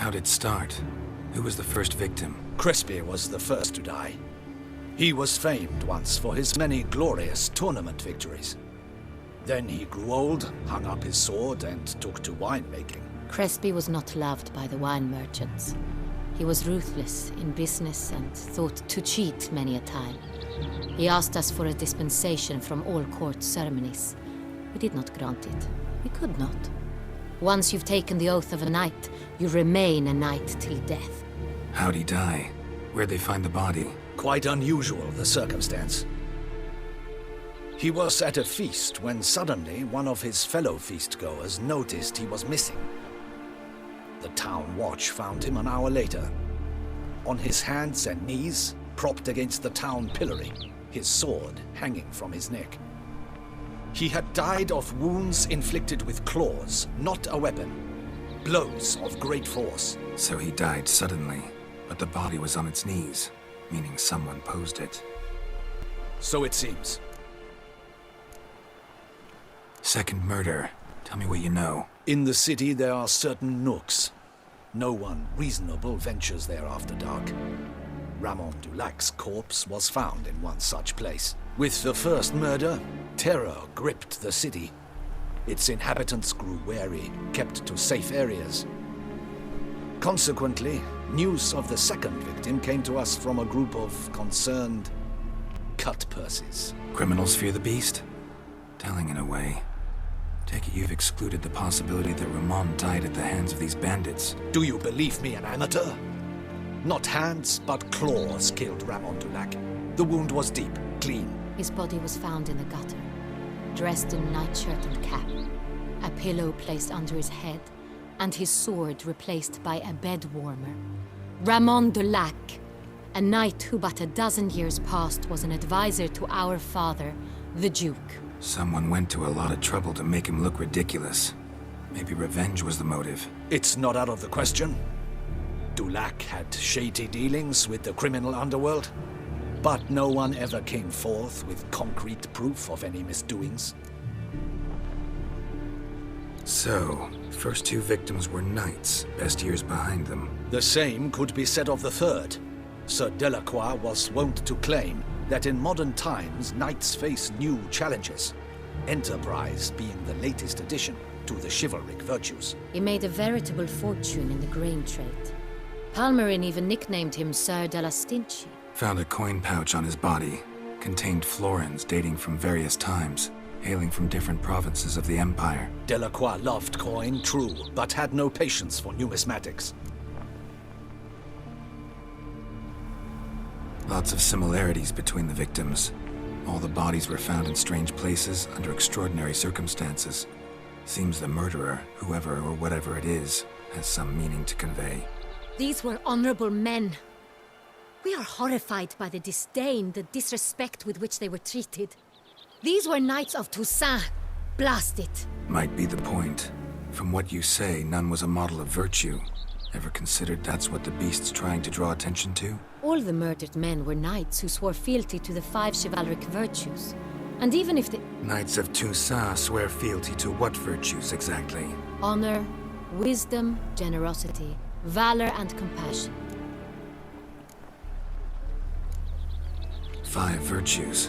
How'd it start? Who was the first victim? Crespi was the first to die. He was famed once for his many glorious tournament victories. Then he grew old, hung up his sword, and took to winemaking. Crespi was not loved by the wine merchants. He was ruthless in business and thought to cheat many a time. He asked us for a dispensation from all court ceremonies. We did not grant it. We could not. Once you've taken the oath of a knight, you remain a knight till death. How'd he die? Where'd they find the body? Quite unusual, the circumstance. He was at a feast when suddenly one of his fellow feastgoers noticed he was missing. The town watch found him an hour later. On his hands and knees, propped against the town pillory, his sword hanging from his neck. He had died of wounds inflicted with claws, not a weapon. Blows of great force. So he died suddenly, but the body was on its knees, meaning someone posed it. So it seems. Second murder. Tell me what you know. In the city there are certain nooks. No one reasonable ventures there after dark. Ramon Dulac's corpse was found in one such place. With the first murder, terror gripped the city. Its inhabitants grew wary, kept to safe areas. Consequently, news of the second victim came to us from a group of concerned cut-purses. Criminals fear the beast? Telling in a way. Take it you've excluded the possibility that Ramon died at the hands of these bandits. Do you believe me an amateur? Not hands, but claws killed Ramon Dulac. The wound was deep, clean. His body was found in the gutter, dressed in nightshirt and cap, a pillow placed under his head, and his sword replaced by a bed warmer. Ramon Dulac, a knight who but a dozen years past was an advisor to our father, the Duke. Someone went to a lot of trouble to make him look ridiculous. Maybe revenge was the motive. It's not out of the question. Dulac had shady dealings with the criminal underworld, but no one ever came forth with concrete proof of any misdoings. So, first two victims were knights, best years behind them. The same could be said of the third. Sir Delacroix was wont to claim that in modern times knights face new challenges, enterprise being the latest addition to the chivalric virtues. He made a veritable fortune in the grain trade. Palmerin even nicknamed him Sir de la Stinchi. Found a coin pouch on his body. Contained florins dating from various times, hailing from different provinces of the Empire. Delacroix loved coin, true, but had no patience for numismatics. Lots of similarities between the victims. All the bodies were found in strange places under extraordinary circumstances. Seems the murderer, whoever or whatever it is, has some meaning to convey. These were honorable men. We are horrified by the disdain, the disrespect with which they were treated. These were knights of Toussaint. Blast it. Might be the point. From what you say, none was a model of virtue. Ever considered that's what the beast's trying to draw attention to? All the murdered men were knights who swore fealty to the 5 chivalric virtues. And even if the... Knights of Toussaint swear fealty to what virtues exactly? Honor, wisdom, generosity, valor, and compassion. 5 virtues.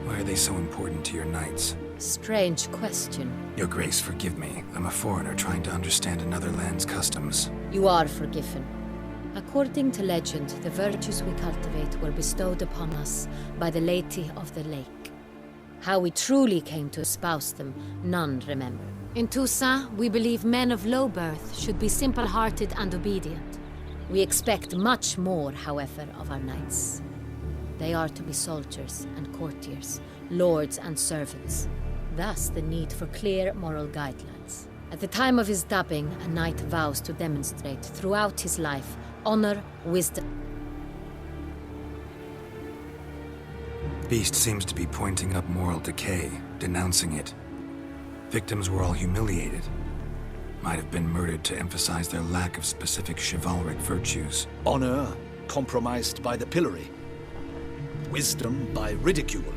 Why are they so important to your knights? Strange question. Your Grace, forgive me. I'm a foreigner trying to understand another land's customs. You are forgiven. According to legend, the virtues we cultivate were bestowed upon us by the Lady of the Lake. How we truly came to espouse them, none remember. In Toussaint, we believe men of low birth should be simple-hearted and obedient. We expect much more, however, of our knights. They are to be soldiers and courtiers, lords and servants. Thus, the need for clear moral guidelines. At the time of his dubbing, a knight vows to demonstrate throughout his life honor, wisdom. Beast seems to be pointing up moral decay, denouncing it. Victims were all humiliated. Might have been murdered to emphasize their lack of specific chivalric virtues. Honor compromised by the pillory. Wisdom by ridicule.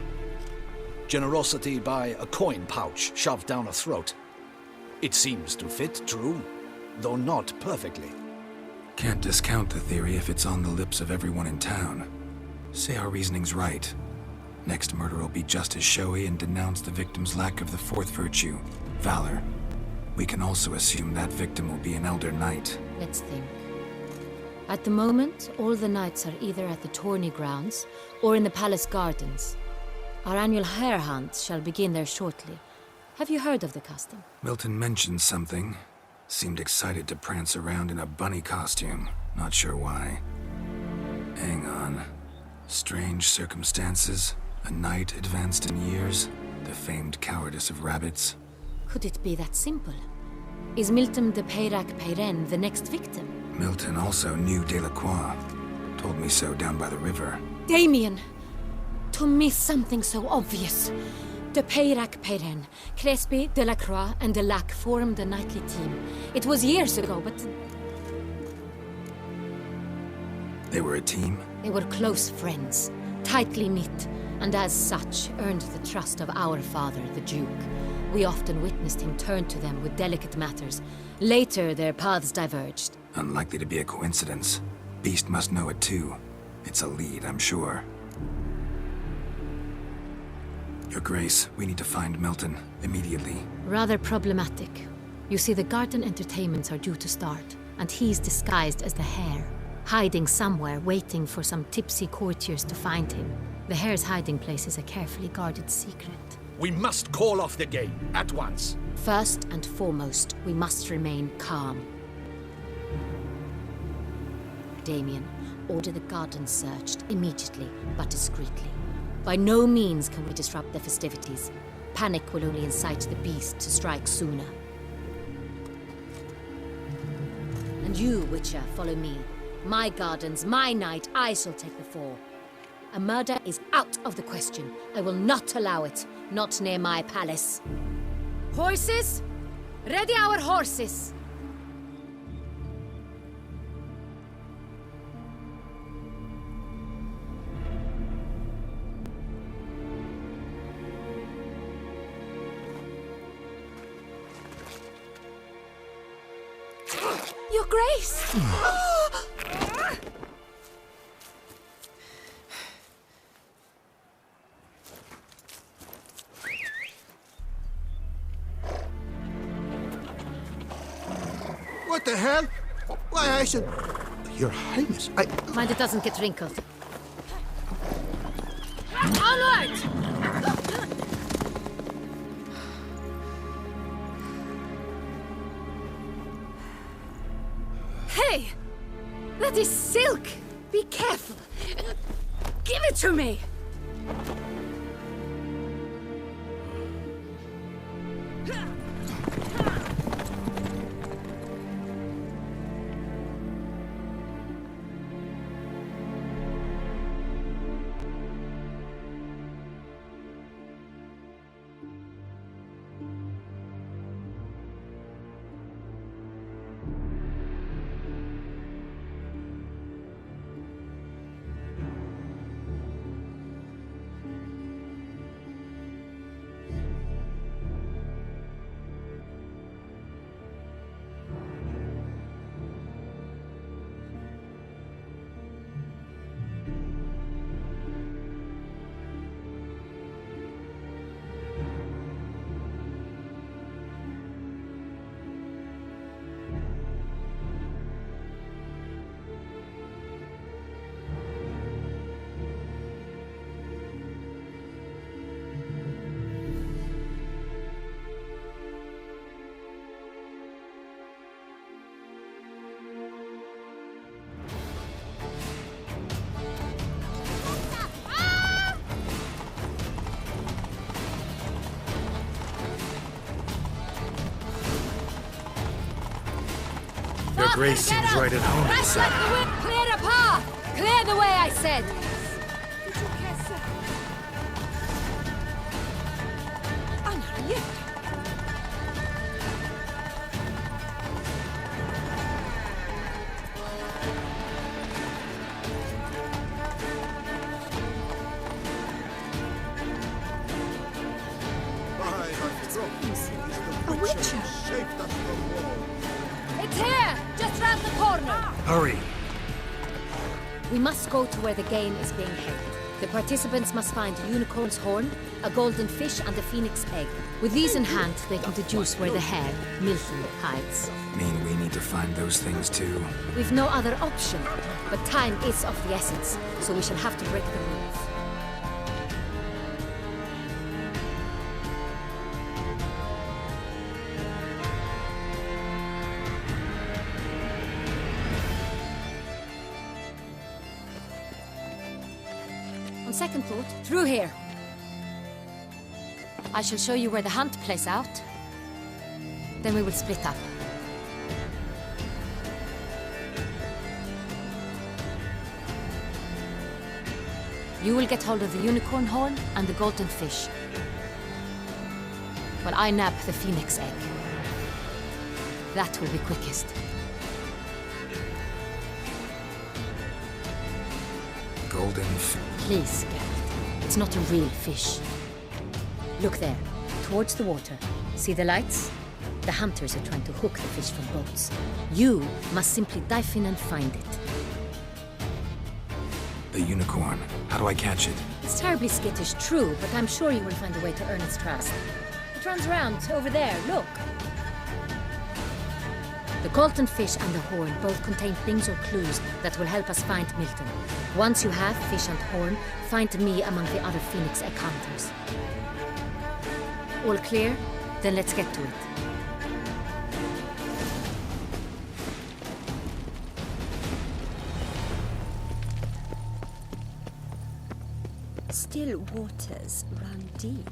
Generosity by a coin pouch shoved down a throat. It seems to fit, true, though not perfectly. Can't discount the theory if it's on the lips of everyone in town. Say our reasoning's right. Next murder will be just as showy and denounce the victim's lack of the fourth virtue, valor. We can also assume that victim will be an elder knight. Let's think. At the moment, all the knights are either at the tourney grounds or in the palace gardens. Our annual hare hunt shall begin there shortly. Have you heard of the custom? Milton mentioned something. Seemed excited to prance around in a bunny costume. Not sure why. Hang on. Strange circumstances. A knight advanced in years. The famed cowardice of rabbits. Could it be that simple? Is Milton de Peyrac-Peyren the next victim? Milton also knew Delacroix. Told me so down by the river. Damien! To miss something so obvious. De Peyrac-Peyren, Crespi, Delacroix, and Delac formed a knightly team. It was years ago, but... They were a team? They were close friends, tightly knit, and as such earned the trust of our father, the Duke. We often witnessed him turn to them with delicate matters. Later, their paths diverged. Unlikely to be a coincidence. Beast must know it too. It's a lead, I'm sure. Your Grace, we need to find Milton, immediately. Rather problematic. You see, the garden entertainments are due to start, and he's disguised as the hare, hiding somewhere, waiting for some tipsy courtiers to find him. The hare's hiding place is a carefully guarded secret. We must call off the game, at once. First and foremost, we must remain calm. Damien, order the garden searched immediately, but discreetly. By no means can we disrupt the festivities. Panic will only incite the beast to strike sooner. And you, Witcher, follow me. My gardens, my night, I shall take the fall. A murder is out of the question. I will not allow it. Not near my palace. Horses? Ready our horses! Your Grace! What the hell? Why, I should... Your Highness, Mind it doesn't get wrinkled. Onward! Hey! That is silk! Be careful! Give it to me! Your Grace seems right at home. Rush like the wind! Clear the path! Clear the way, I said! A Witcher! It's here! Just Just round the corner! Hurry! We must go to where the game is being held. The participants must find a unicorn's horn, a golden fish, and a phoenix egg. With these in hand, they can deduce where the hare, Milton, hides. Mean we need to find those things too? We've no other option, but time is of the essence, so we shall have to break the rules. On second thought, through here. I shall show you where the hunt plays out. Then we will split up. You will get hold of the unicorn horn and the golden fish, while I nab the phoenix egg. That will be quickest. Golden Please, Geralt. It's not a real fish. Look there, towards the water. See the lights? The hunters are trying to hook the fish from boats. You must simply dive in and find it. The unicorn. How do I catch it? It's terribly skittish, true, but I'm sure you will find a way to earn its trust. It runs around over there, look. The golden fish and the horn both contain things or clues that will help us find Milton. Once you have fish and horn, find me among the other Phoenix Egg hunters. All clear? Then let's get to it. Still waters run deep.